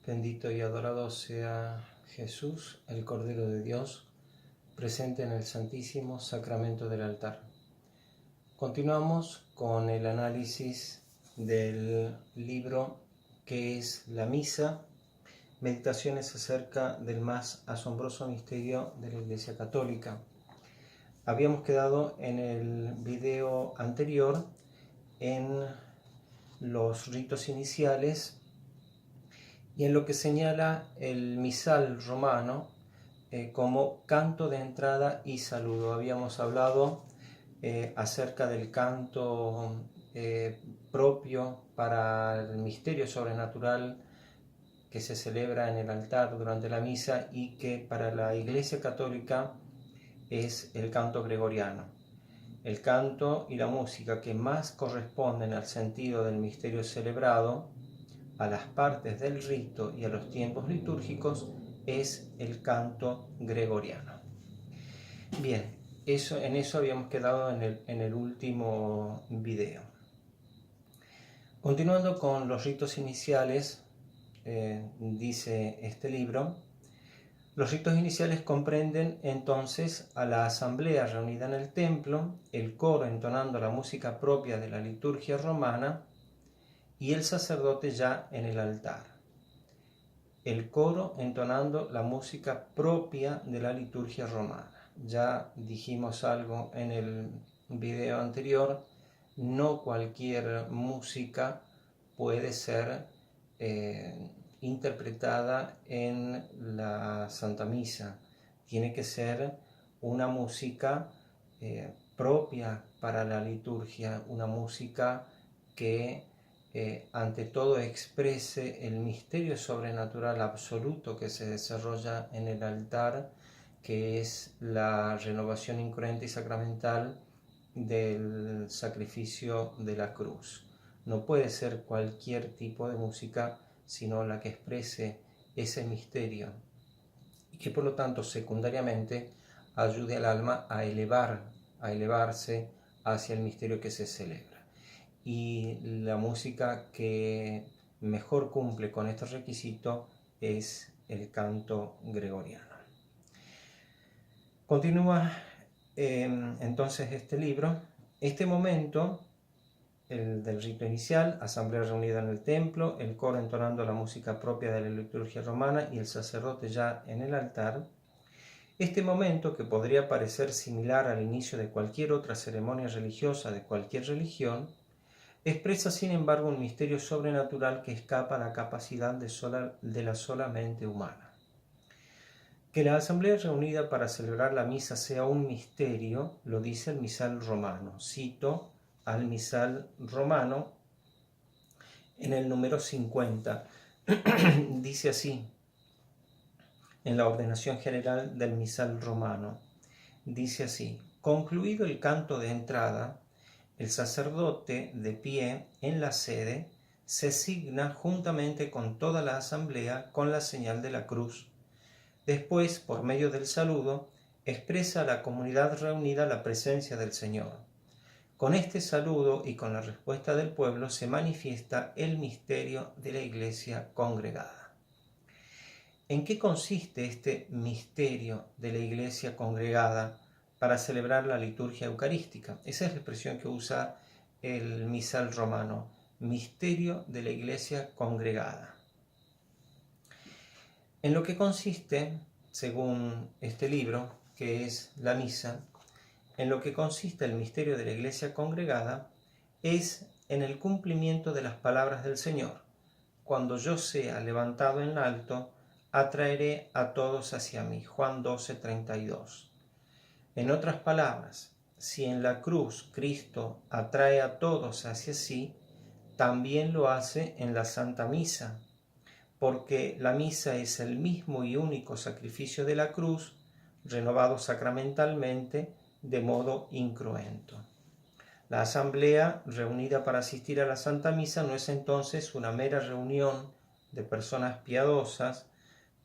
Bendito y adorado sea Jesús, el Cordero de Dios, presente en el Santísimo Sacramento del altar. Continuamos con el análisis del libro que es la Misa, meditaciones acerca del más asombroso misterio de la Iglesia Católica. Habíamos quedado en el video anterior en los ritos iniciales y en lo que señala el misal romano como canto de entrada y saludo. Habíamos hablado acerca del canto propio para el misterio sobrenatural que se celebra en el altar durante la misa y que para la Iglesia Católica es el canto gregoriano. El canto y la música que más corresponden al sentido del misterio celebrado, a las partes del rito y a los tiempos litúrgicos, es el canto gregoriano. Bien, en eso habíamos quedado en el último video. Continuando con los ritos iniciales, dice este libro, los ritos iniciales comprenden entonces a la asamblea reunida en el templo, el coro entonando la música propia de la liturgia romana y el sacerdote ya en el altar. El coro entonando la música propia de la liturgia romana. Ya dijimos algo en el video anterior, no cualquier música puede ser interpretada en la Santa Misa. Tiene que ser una música propia para la liturgia, una música que ante todo exprese el misterio sobrenatural absoluto que se desarrolla en el altar, que es la renovación incruenta y sacramental del sacrificio de la cruz. No puede ser cualquier tipo de música, sino la que exprese ese misterio y que por lo tanto secundariamente ayude al alma a elevarse hacia el misterio que se celebra. Y la música que mejor cumple con este requisito es el canto gregoriano. Continúa entonces este libro. Este momento, el del rito inicial, asamblea reunida en el templo, el coro entonando la música propia de la liturgia romana y el sacerdote ya en el altar. Este momento, que podría parecer similar al inicio de cualquier otra ceremonia religiosa de cualquier religión, expresa sin embargo un misterio sobrenatural que escapa a la capacidad de la sola mente humana. Que la asamblea reunida para celebrar la misa sea un misterio, lo dice el misal romano. Cito al misal romano en el número 50. Dice así, en la ordenación general del misal romano, dice así: concluido el canto de entrada, el sacerdote, de pie en la sede, se signa juntamente con toda la asamblea con la señal de la cruz. Después, por medio del saludo, expresa a la comunidad reunida la presencia del Señor. Con este saludo y con la respuesta del pueblo se manifiesta el misterio de la Iglesia congregada. ¿En qué consiste este misterio de la Iglesia congregada para celebrar la liturgia eucarística? Esa es la expresión que usa el misal romano, misterio de la Iglesia congregada. En lo que consiste, según este libro, que es la misa, en lo que consiste el misterio de la Iglesia congregada es en el cumplimiento de las palabras del Señor. Cuando yo sea levantado en alto, atraeré a todos hacia mí. Juan 12:32. En otras palabras, si en la cruz Cristo atrae a todos hacia sí, también lo hace en la Santa Misa, porque la misa es el mismo y único sacrificio de la cruz, renovado sacramentalmente de modo incruento. La asamblea reunida para asistir a la Santa Misa no es entonces una mera reunión de personas piadosas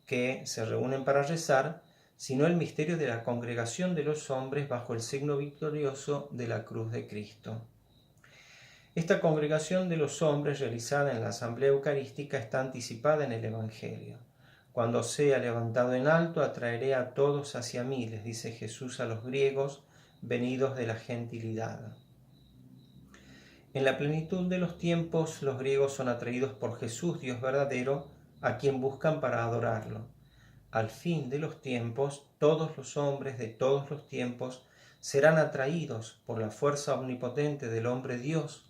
que se reúnen para rezar, sino el misterio de la congregación de los hombres bajo el signo victorioso de la cruz de Cristo. Esta congregación de los hombres realizada en la asamblea eucarística está anticipada en el Evangelio. Cuando sea levantado en alto, atraeré a todos hacia mí, les dice Jesús a los griegos venidos de la gentilidad. En la plenitud de los tiempos, los griegos son atraídos por Jesús, Dios verdadero, a quien buscan para adorarlo. Al fin de los tiempos, todos los hombres de todos los tiempos serán atraídos por la fuerza omnipotente del hombre Dios,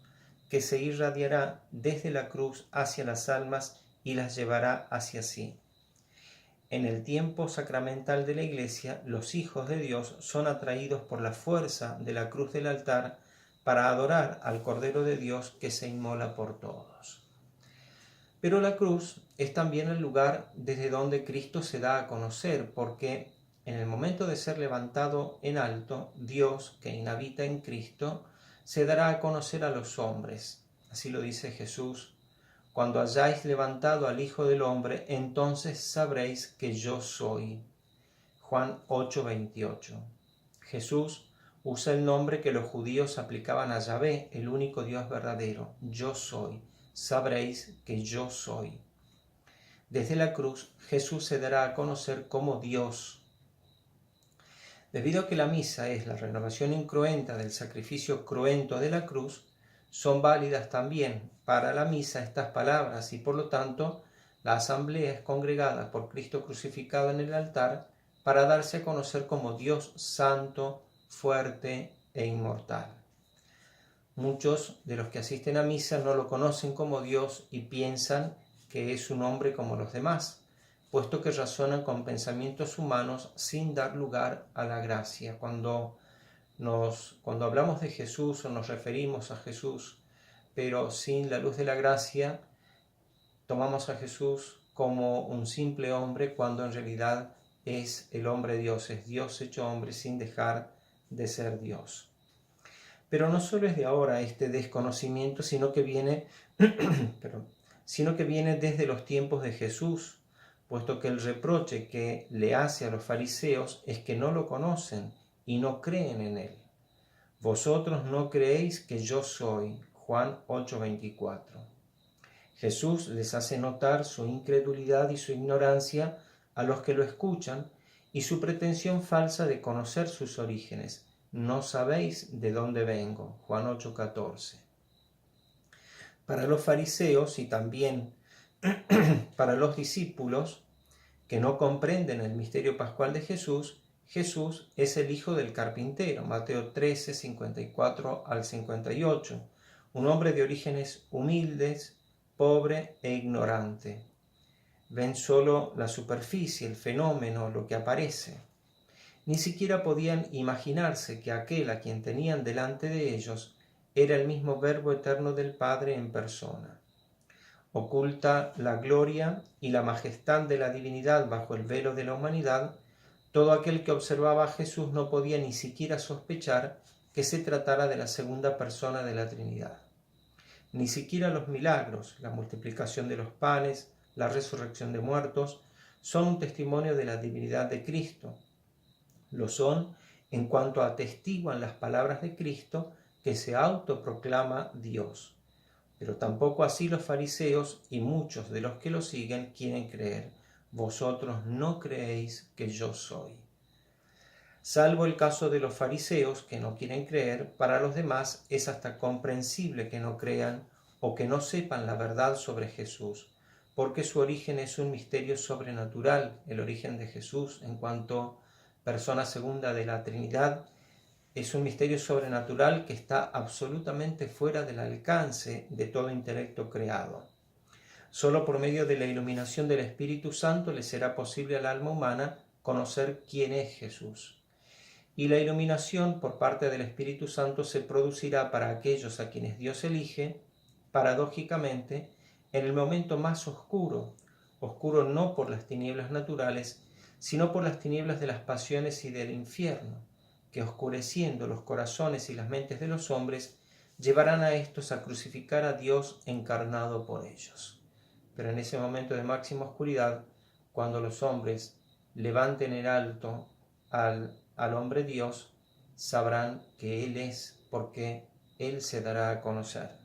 que se irradiará desde la cruz hacia las almas y las llevará hacia sí. En el tiempo sacramental de la Iglesia, los hijos de Dios son atraídos por la fuerza de la cruz del altar para adorar al Cordero de Dios que se inmola por todos. Pero la cruz es también el lugar desde donde Cristo se da a conocer, porque en el momento de ser levantado en alto, Dios, que inhabita en Cristo, se dará a conocer a los hombres. Así lo dice Jesús: cuando hayáis levantado al Hijo del Hombre, entonces sabréis que yo soy. Juan 8:28. Jesús usa el nombre que los judíos aplicaban a Yahvé, el único Dios verdadero. Yo soy. Sabréis que yo soy. Desde la cruz, Jesús se dará a conocer como Dios. Debido a que la misa es la renovación incruenta del sacrificio cruento de la cruz, son válidas también para la misa estas palabras y por lo tanto la asamblea es congregada por Cristo crucificado en el altar para darse a conocer como Dios santo, fuerte e inmortal. Muchos de los que asisten a misa no lo conocen como Dios y piensan que es un hombre como los demás, puesto que razonan con pensamientos humanos sin dar lugar a la gracia. Cuando hablamos de Jesús o nos referimos a Jesús, pero sin la luz de la gracia, tomamos a Jesús como un simple hombre cuando en realidad es el hombre Dios, es Dios hecho hombre sin dejar de ser Dios. Pero no solo es de ahora este desconocimiento, sino que viene desde los tiempos de Jesús, puesto que el reproche que le hace a los fariseos es que no lo conocen y no creen en él. Vosotros no creéis que yo soy. Juan 8:24. Jesús les hace notar su incredulidad y su ignorancia a los que lo escuchan y su pretensión falsa de conocer sus orígenes. No sabéis de dónde vengo. Juan 8:14. Para los fariseos y también para los discípulos que no comprenden el misterio pascual de Jesús, Jesús es el hijo del carpintero. Mateo 13, 54 al 58. Un hombre de orígenes humildes, pobre e ignorante. Ven solo la superficie, el fenómeno, lo que aparece. Ni siquiera podían imaginarse que aquel a quien tenían delante de ellos era el mismo Verbo eterno del Padre en persona. Oculta la gloria y la majestad de la divinidad bajo el velo de la humanidad, todo aquel que observaba a Jesús no podía ni siquiera sospechar que se tratara de la segunda persona de la Trinidad. Ni siquiera los milagros, la multiplicación de los panes, la resurrección de muertos, son un testimonio de la divinidad de Cristo. Lo son en cuanto atestiguan las palabras de Cristo, que se autoproclama Dios. Pero tampoco así los fariseos y muchos de los que lo siguen quieren creer. Vosotros no creéis que yo soy. Salvo el caso de los fariseos que no quieren creer, para los demás es hasta comprensible que no crean o que no sepan la verdad sobre Jesús, porque su origen es un misterio sobrenatural. El origen de Jesús en cuanto persona segunda de la Trinidad es un misterio sobrenatural que está absolutamente fuera del alcance de todo intelecto creado. Solo por medio de la iluminación del Espíritu Santo le será posible al alma humana conocer quién es Jesús. Y la iluminación por parte del Espíritu Santo se producirá para aquellos a quienes Dios elige, paradójicamente, en el momento más oscuro, oscuro no por las tinieblas naturales, sino por las tinieblas de las pasiones y del infierno, que oscureciendo los corazones y las mentes de los hombres, llevarán a estos a crucificar a Dios encarnado por ellos. Pero en ese momento de máxima oscuridad, cuando los hombres levanten en alto al hombre Dios, sabrán que Él es, porque Él se dará a conocer.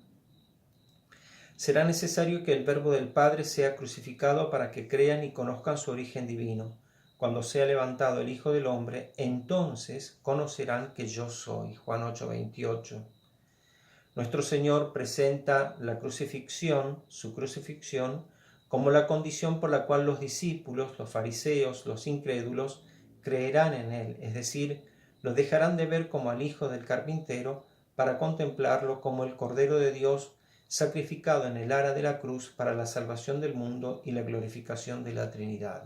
Será necesario que el Verbo del Padre sea crucificado para que crean y conozcan su origen divino. Cuando sea levantado el Hijo del Hombre, entonces conocerán que yo soy. Juan 8:28. Nuestro Señor presenta la crucifixión, su crucifixión, como la condición por la cual los discípulos, los fariseos, los incrédulos, creerán en Él, es decir, lo dejarán de ver como al Hijo del carpintero para contemplarlo como el Cordero de Dios sacrificado en el ara de la cruz para la salvación del mundo y la glorificación de la Trinidad.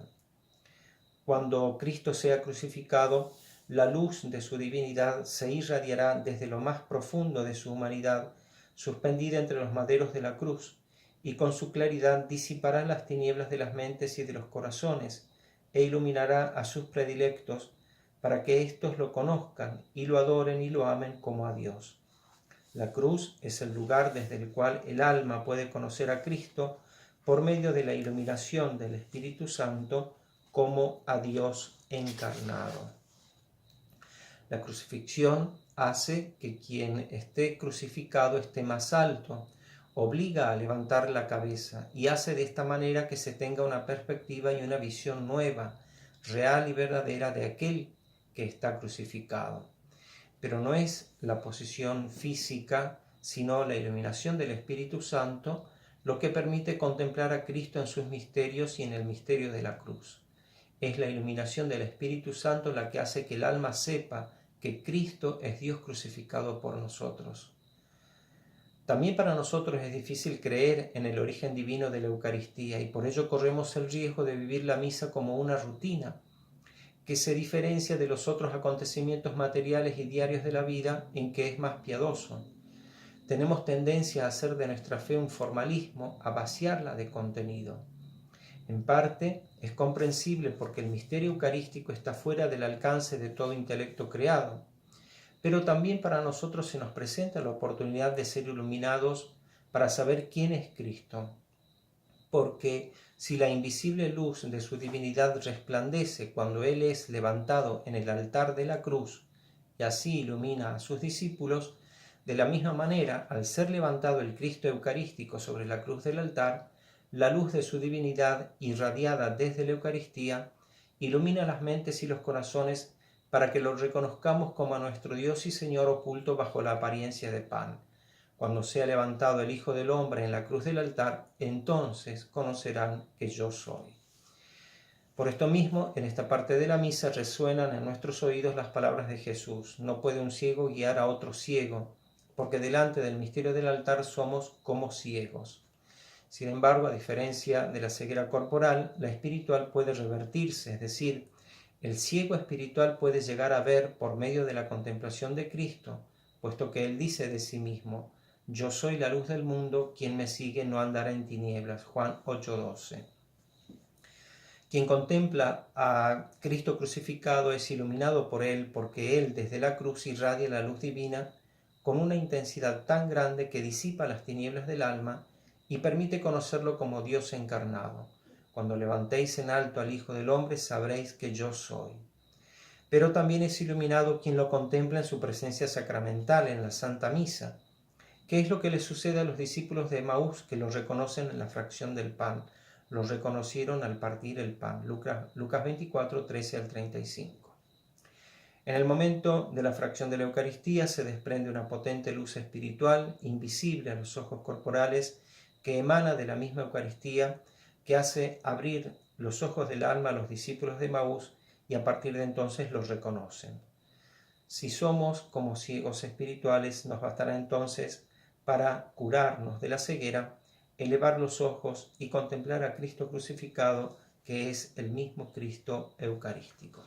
Cuando Cristo sea crucificado, la luz de su divinidad se irradiará desde lo más profundo de su humanidad, suspendida entre los maderos de la cruz, y con su claridad disipará las tinieblas de las mentes y de los corazones, e iluminará a sus predilectos para que éstos lo conozcan y lo adoren y lo amen como a Dios. La cruz es el lugar desde el cual el alma puede conocer a Cristo por medio de la iluminación del Espíritu Santo como a Dios encarnado. La crucifixión hace que quien esté crucificado esté más alto, obliga a levantar la cabeza y hace de esta manera que se tenga una perspectiva y una visión nueva, real y verdadera de aquel que está crucificado. Pero no es la posición física, sino la iluminación del Espíritu Santo, lo que permite contemplar a Cristo en sus misterios y en el misterio de la cruz. Es la iluminación del Espíritu Santo la que hace que el alma sepa que Cristo es Dios crucificado por nosotros. También para nosotros es difícil creer en el origen divino de la Eucaristía y por ello corremos el riesgo de vivir la misa como una rutina que se diferencia de los otros acontecimientos materiales y diarios de la vida en que es más piadoso. Tenemos tendencia a hacer de nuestra fe un formalismo, a vaciarla de contenido. En parte es comprensible porque el misterio eucarístico está fuera del alcance de todo intelecto creado, pero también para nosotros se nos presenta la oportunidad de ser iluminados para saber quién es Cristo, porque si la invisible luz de su divinidad resplandece cuando Él es levantado en el altar de la cruz y así ilumina a sus discípulos, de la misma manera, al ser levantado el Cristo eucarístico sobre la cruz del altar, la luz de su divinidad, irradiada desde la Eucaristía, ilumina las mentes y los corazones para que lo reconozcamos como a nuestro Dios y Señor oculto bajo la apariencia de pan. Cuando sea levantado el Hijo del Hombre en la cruz del altar, entonces conocerán que yo soy. Por esto mismo, en esta parte de la misa resuenan en nuestros oídos las palabras de Jesús: no puede un ciego guiar a otro ciego, porque delante del misterio del altar somos como ciegos. Sin embargo, a diferencia de la ceguera corporal, la espiritual puede revertirse, es decir, el ciego espiritual puede llegar a ver por medio de la contemplación de Cristo, puesto que Él dice de sí mismo: yo soy la luz del mundo, quien me sigue no andará en tinieblas. Juan 8:12. Quien contempla a Cristo crucificado es iluminado por Él, porque Él desde la cruz irradia la luz divina con una intensidad tan grande que disipa las tinieblas del alma y permite conocerlo como Dios encarnado. Cuando levantéis en alto al Hijo del Hombre, sabréis que yo soy. Pero también es iluminado quien lo contempla en su presencia sacramental, en la Santa Misa. ¿Qué es lo que le sucede a los discípulos de Emaús que lo reconocen en la fracción del pan? Lo reconocieron al partir el pan. Lucas 24, 13 al 35. En el momento de la fracción de la Eucaristía se desprende una potente luz espiritual, invisible a los ojos corporales, que emana de la misma Eucaristía, que hace abrir los ojos del alma a los discípulos de Emaús y a partir de entonces los reconocen. Si somos como ciegos espirituales, nos bastará entonces para curarnos de la ceguera, elevar los ojos y contemplar a Cristo crucificado, que es el mismo Cristo eucarístico.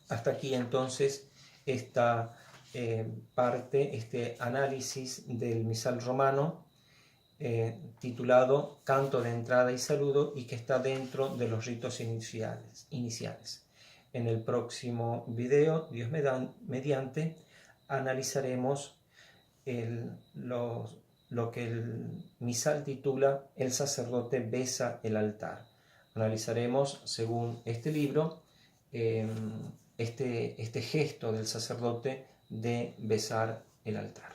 Hasta aquí entonces esta parte, este análisis del misal romano titulado Canto de entrada y saludo, y que está dentro de los ritos iniciales. En el próximo video, Dios mediante, analizaremos lo que el misal titula El sacerdote besa el altar. Analizaremos, según este libro, este gesto del sacerdote de besar el altar.